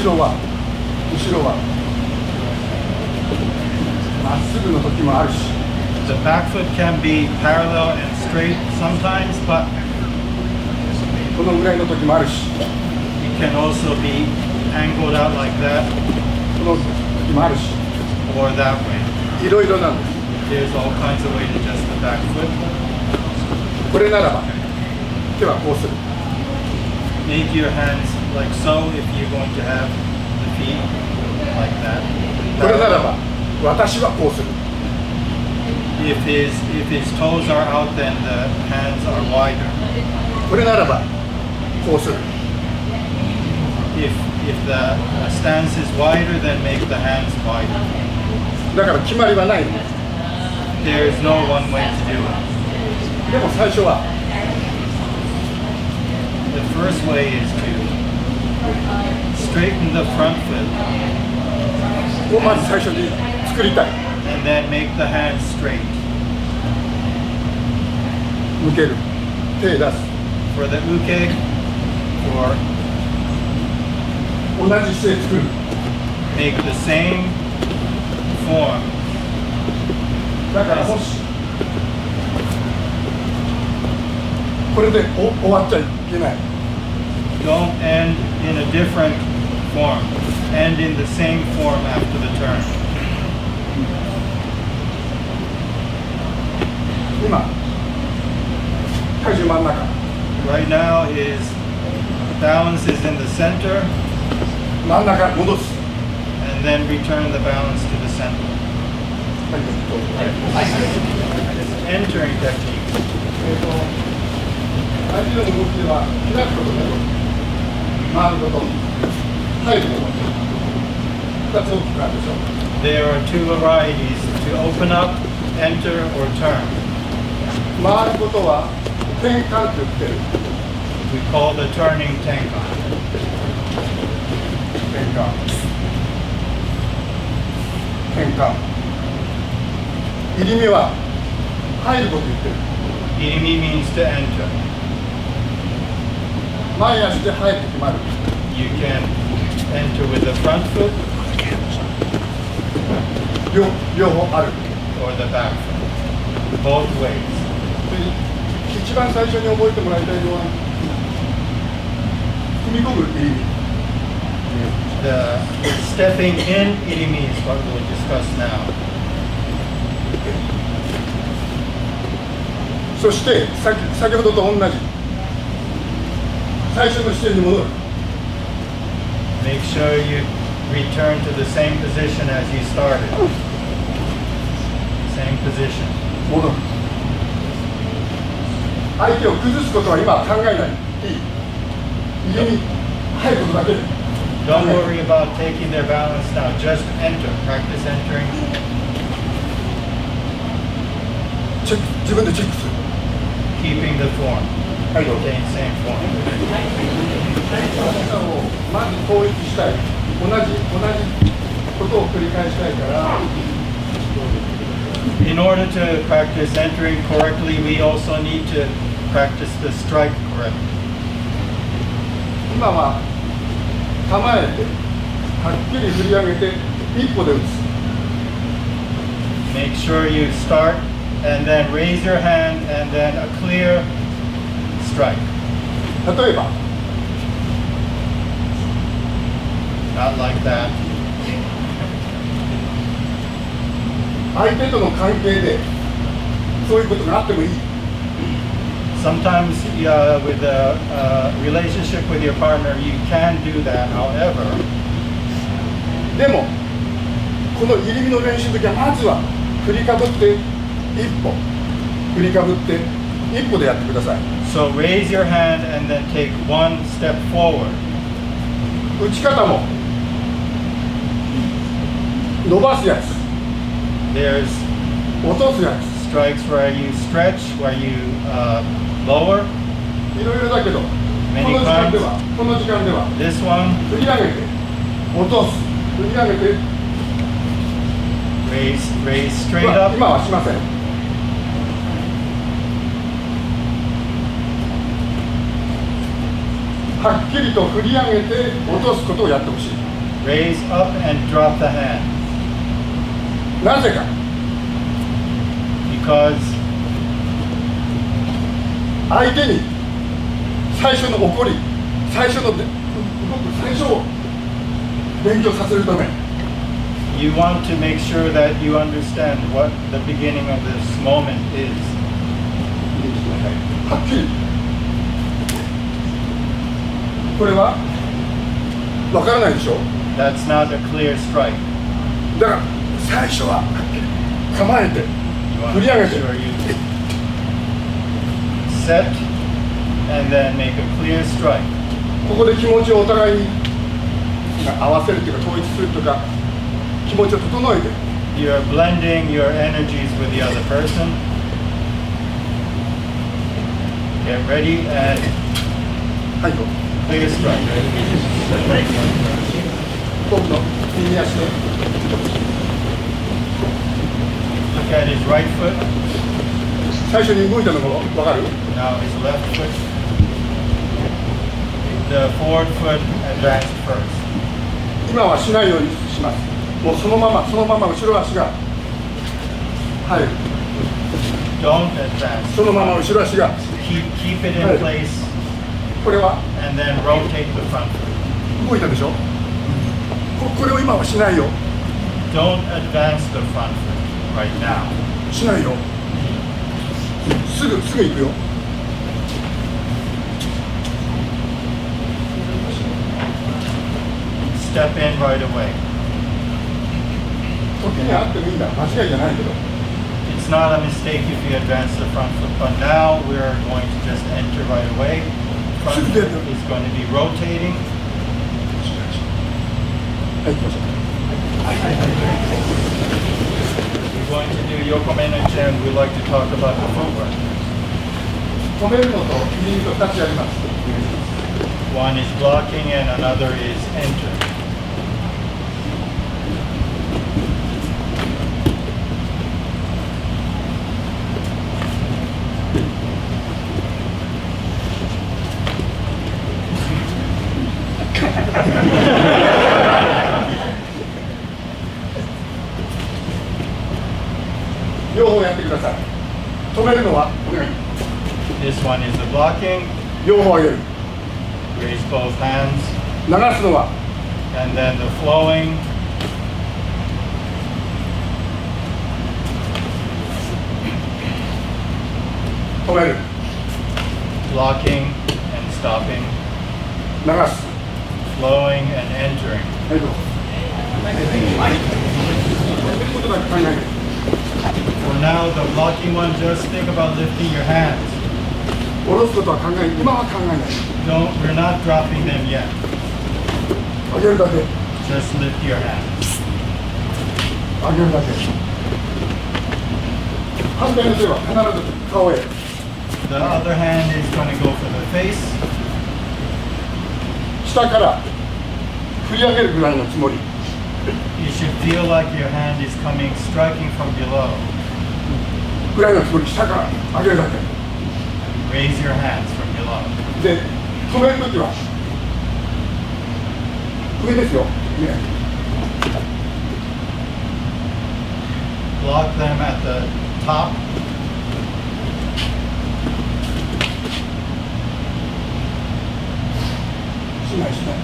ろはまっすぐの時もあるし。The back foot can be parallel and straight sometimes, but このぐらいの時もあるし。it can also be angled out like that. この時もあるし。Or that way. いろいろなんです。There's all kinds of ways to adjust the back foot. これならば手はこうする。Make your hands like so if you're going to have the feet like that. これならば私はこうする。If his toes are out, then the hands are wider. これならばこうする。If the stance is wider, then make the hands wider. だから決まりはないの。There's no one way to do it. でも最初は The first way is to straighten the front foot をまず最初に作りたい。and then make the hands straight. 向ける。手出す。For the uke, or 同じ姿勢作る。 make the same form. だからもしこれで終わっちゃいけない。 Don't end in a different form. End in the same form after the turn. 今体重真ん中。 Right now is balance is in the center, 真ん中戻す。 and then return the balance to the center. はい、 Entering technique. 相手の動きでは開くことと回ること入ること2つ大きくあるでしょ。 There are two varieties: to open up, enter, or turn. 回ることは転換と言ってる。 We call the turning tenkan. 転換転換入り身は入ること言ってる。 Irimi means to enter. 前足で入るときもある。 You can enter with the front foot 両方ある。 or the back foot. Both ways. で一番最初に覚えてもらいたいのは踏み込む入り身。 The stepping in irimi is what we'll discuss now. そして先ほどと同じ最初の姿勢に戻る。 Make sure you return to the same position as you started. Same position. 戻る。相手を崩すことは今は考えない。いい。入り身入ることだけで。 Don't worry about taking their balance now. Just enter. Practice entering. チェック自分でチェックする。 Keeping the form. はい、どうぞ。 Maintain same form. まず統一したい。同じことを繰り返したいから。 In order to practice entering correctly, we also need to practice the strike correctly. 今は構えてはっきり振り上げて一歩で打つ。 Make sure you start and then raise your hand and then a clear strike. 例えば Not like that. 相手との関係でそういうことがあってもいい。 Sometimes with a relationship with your partner, you can do that. However, でもこの入り身の練習の時はまずは振りかぶって一歩振りかぶって一歩でやってください。 so raise your hand and then take one step forward. 打ち方も伸ばすやつ There's 落とすやつ strikes where you stretch, where you lower. いろいろだけどこ Many の時間で times. はこの時間では This one, 振り上げて落とす振り上げて raise straight まあ up. 今はしません。はっきりと振り上げて落とすことをやってほしい。Raise up and drop the hand なぜか because 相手に最初の怒り、最初の動く最初を勉強させるため you want to make sure that you understand what the beginning of this moment is. はっきりこれはわからないでしょ That's not a clear strike. だから最初ははっきり構えて You want 振り to 上げ make て sure you set and then make a clear strike. ここで気持ちをお互いに合わせるというか統一するとか気持ちを整えて You're blending your energies with the other person. Get ready and はい clear strike. 僕の右足で Look at his right foot. 最初に動いたのがわかる Now his left foot. The forward foot advanced first. 今はしないようにしますもうそのまま後ろ足が入る Don't advance. そのまま後ろ足が Keep it in Right. place これは and then rotate the front foot. 動いたでしょこれを今はしないよ Don't advance the front foot right now. しないよすぐ行くよ Step in right away. 時にあってもいいんだ間違いじゃないけど It's not a mistake if you advance the front foot, but now we're going to just enter right away. Front foot is going to be rotating. はい行きましょう We're going to do Yokomenuchi and we'd like to talk about the footwork. 止めるのと右にと2つやります One is blocking and another is enter. 両方やってください止めるのはお願い This one is the blocking. 両方上げる Raise both hands. 流すのは And then the flowing. 止める Blocking and stopping. 流す Flowing and entering. はいどうぞことだけ考えて For now, the blocking one, just think about lifting your hands. 下ろすことは考え今は考えない We're not dropping them yet. 上げるだけ Just lift your hands. 上げるだけ反対の手は必ず顔へ The other hand is going to go for the face. 下から振り上げるぐらいのつもり You should feel like your hand is coming, striking from below. ぐらいのつもり下から上げるだけ Raise your hands from below. で止めるときは上ですよ、ね、 Block them at the top. しないしない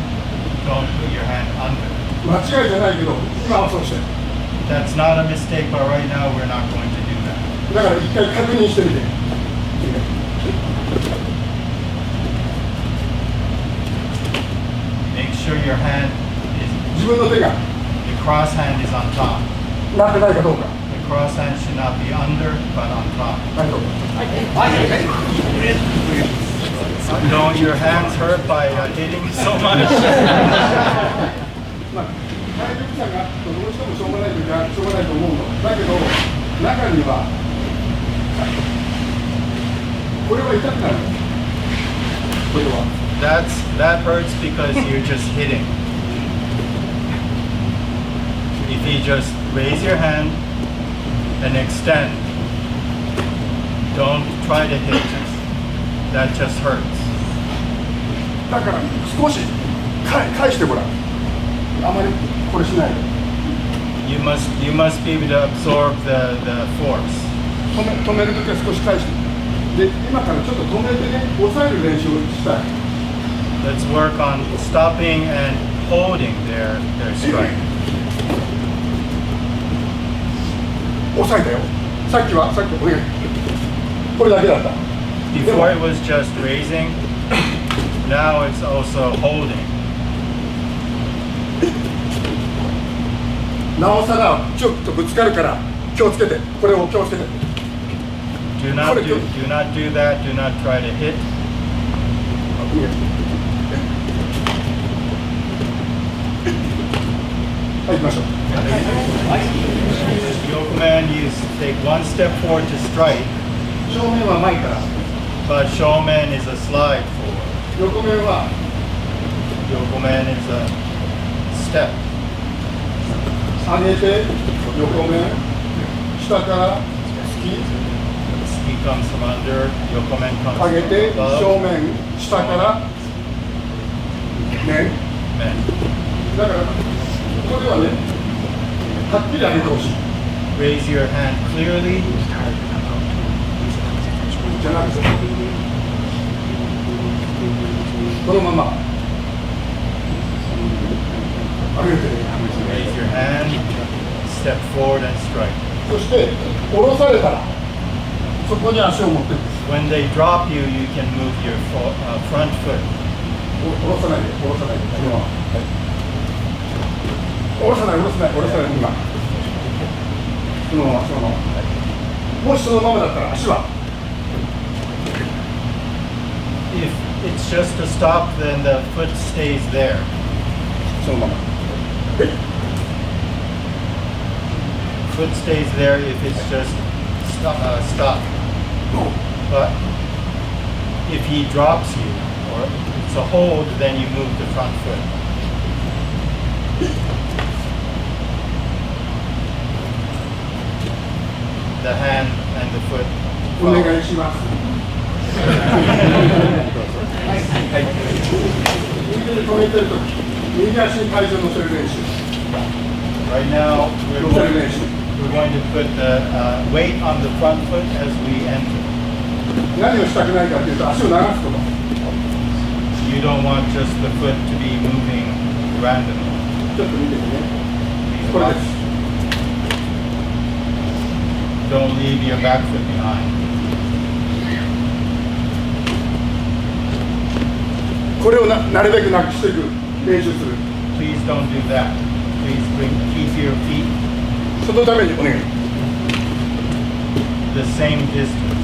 Don't put your hand under. 間違いじゃないけど今はそうして That's not a mistake, but right now we're not going to do that. だから一回確認してみて Make sure your hand 自分の手が the cross hand is on top. なってないかどうか The cross hand should not be under, but on top. はいどうぞ Don't your hands hurt by hitting so much? まあ体力差があってどうしてもしょうがないときはしょうがないと思うのだけど中にはこれは痛くなるこれは That hurts because you're just hitting. If you just raise your hand and extend, don't try to hit. That just hurts. だから少し返してごらんあまりこれしないで You must be able to absorb the force. 止めるときは少し返してで今からちょっと止めてね抑える練習をしたい Let's work on stopping and holding their strike. 抑えたよさっきお願いこれだけだった Before it was just raising, now it's also holding. なおさらちょっとぶつかるから気をつけてこれを気をつけて Do not do that. Do not try to hit. はい行きましょう Yokoman, you take one step forward to strike, 正面は前から but Shomen is a slide forward. 横面は Yokoman is a step. 上げて横面下から突き Ski comes from under. Yokoman comes 上げ from て above. 正面下から面 Men. だからここではねはっきり上げてほしい Raise your hand clearly. じゃなくてこのまま上げて Raise your hand. Step forward and strike. そして下ろされたらそこに足を持ってくる When they drop you, you can move your front foot. 下ろさないで下ろさないでそのまま下ろさない今そのままもしそのままだったら足は If it's just to stop, then the foot stays there. そのまま Foot stays there if it's just stop. But if he drops you, or it's a hold, then you move the front foot. The hand and the foot お願 follow. いします右に止めてるとき右足に体重を乗せる練習 Right now, 乗せる練習 we're going to put the weight on the front foot as we enter. 何をしたくないかというと足を流すこと You don't want just the foot to be moving randomly. ちょっと見ててね Please これで watch. す Don't leave your back foot behind. これをなるべくなくしていく練習する Please don't do that. Please keep your feet そのためにお願い the same distance.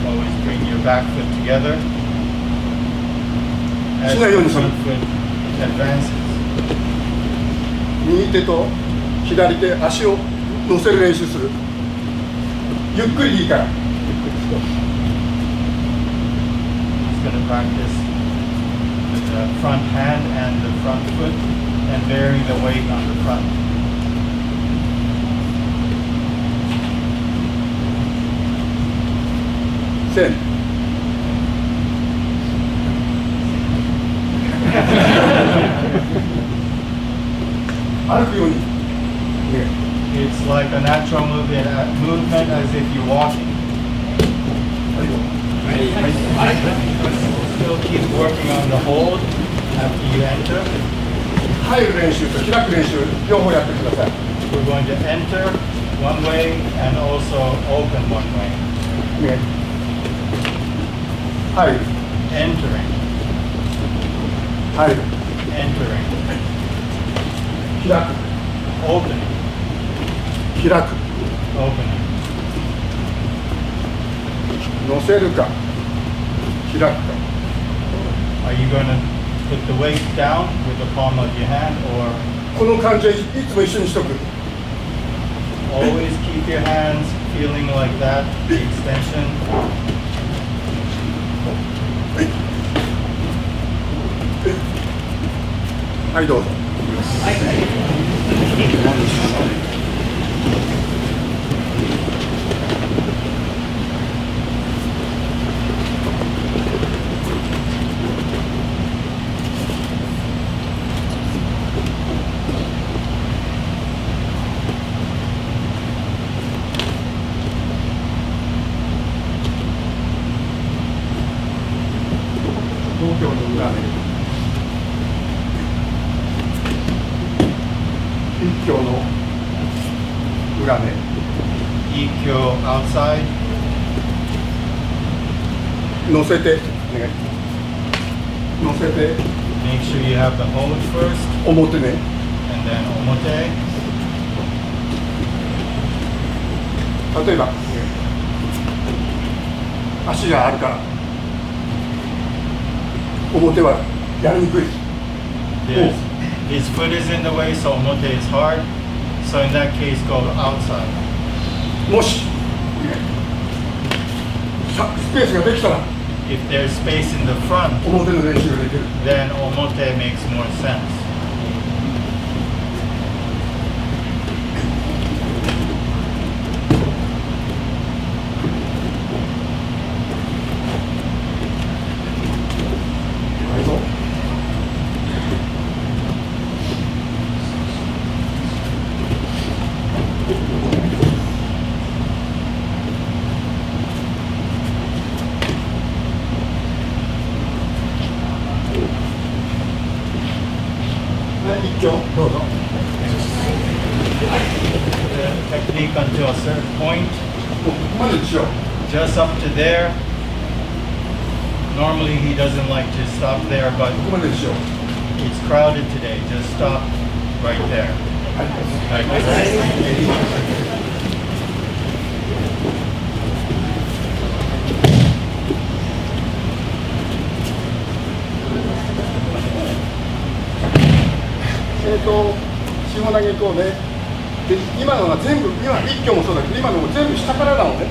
Always bring your back foot together as しないよう the にする front foot advances. 右手と左手足を乗せる練習するゆっくりでいいから He's going to practice with the front hand and the front foot and bearing the weight on the front. 線歩くように、ね、It's like a natural movement as if you're walking. Still keep working on the hold after you enter. 入る練習と開く練習両方やってください We're going to enter one way and also open one way. ね入る Entering, 入る entering, 開く opening, 開く opening. 乗せるか開くか Are you going to put the weight down with the palm of your hand or この感じはいつも一緒にしとく always keep your hands feeling like that, the extension? はいどうぞ挙の裏ね。一挙 outside. 乗せて、お願い。乗せて、 Make sure you have the hold first, 表ね。 and then omote. 例えば、足があるから表はやりにくい。 His foot is in the way, so omote is hard. So in that case, go outside. もしスペースができたら If there's space in the front, 表の練習ができる。 then omote makes more sense. はいぞ。一挙どうぞ。 Technique until a certain point, ここまでにしよう。 just up to there. Normally he doesn't like to stop there, but ここまでにしよう。 it's crowded today. Just stop right there. はい。 Like this. 下投げ行こうね。で、今のが全部、今一挙もそうだけど、今のも全部下からなのね。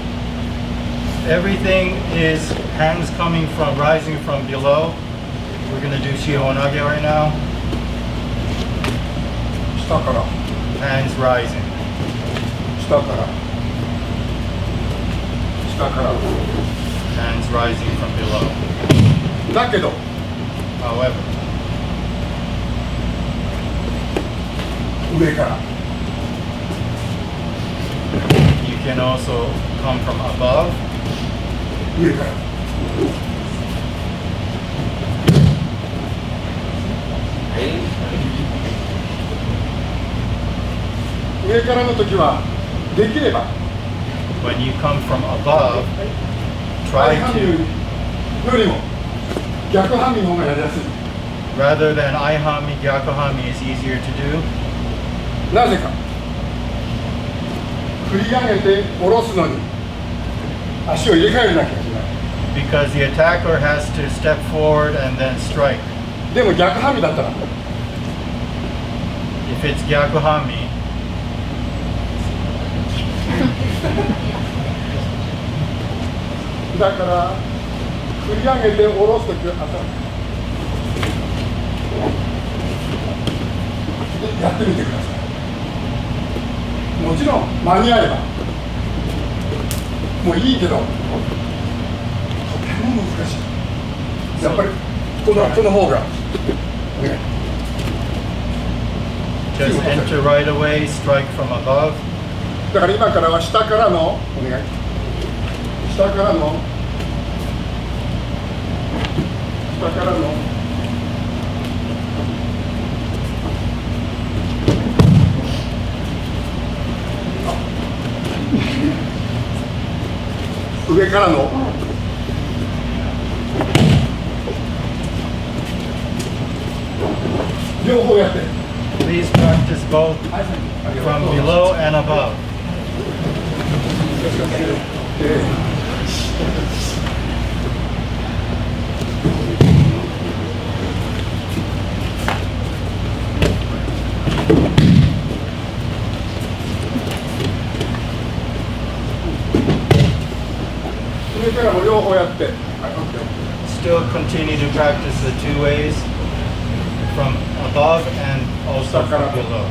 Everything is hands coming from, rising from below. We're going to do Shihan Hayato right now. 下から、 Hands rising. 下から、下から。 Hands rising from below. だけど、 However, 上から。 you can also come from above. 上から。上からの時は、できれば、 When you come from above, 相 try 反 to, よりも逆反みの方がやりやすい。 rather than aihami, gyakuhami is easier to do. なぜか。振り上げて下ろすのに足を入れ替えなきゃいけない。 Because the attacker has to step forward and then strike. でも逆反みだったら If it's gyakuhami, だから振り上げて下ろすときは当たる。でやってみてください。もちろん間に合えばもういいけどとても難しい。やっぱりこの方がお願い。 just enter right away, strike from above. だから今からは下からのお願い。下からの下からの上からの両方やって。 Please practice both はい from below and above. 上からも両方やって。はい Still continue to practice the two ways, from above and also from below.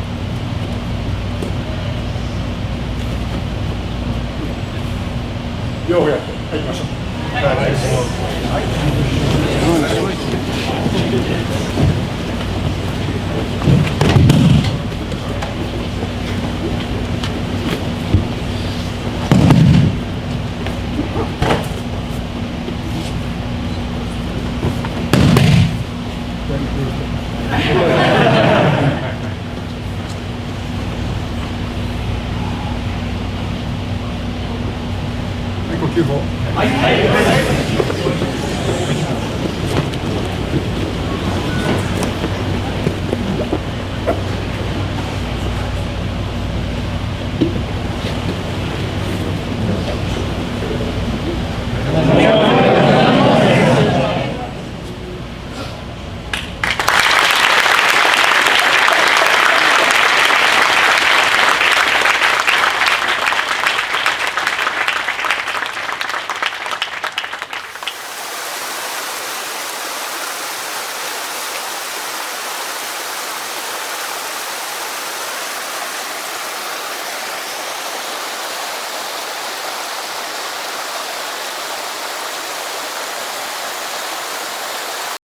両方やって。はい、行きましょう。 Practice both. はい